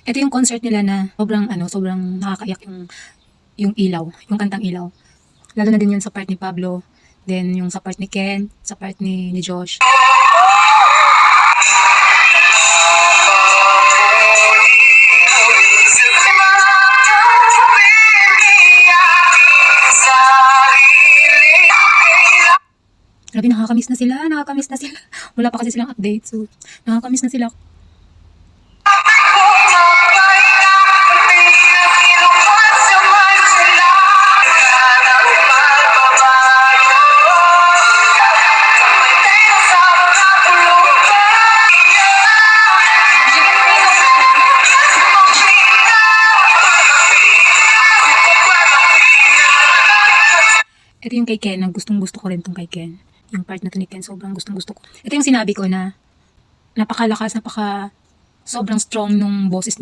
Ito yung concert nila na sobrang nakakaiyak yung ilaw, yung kantang ilaw. Lalo na din yun sa part ni Pablo, then yung sa part ni Ken, sa part ni Josh. Grabe, nakakamiss na sila. Wala pa kasi silang update, so nakakamiss na sila. Ito yung kay Ken, gustong gusto ko rin tong kay Ken. Yung part na to ni Ken, sobrang gustong gusto ko. Ito yung sinabi ko na sobrang strong nung boses ni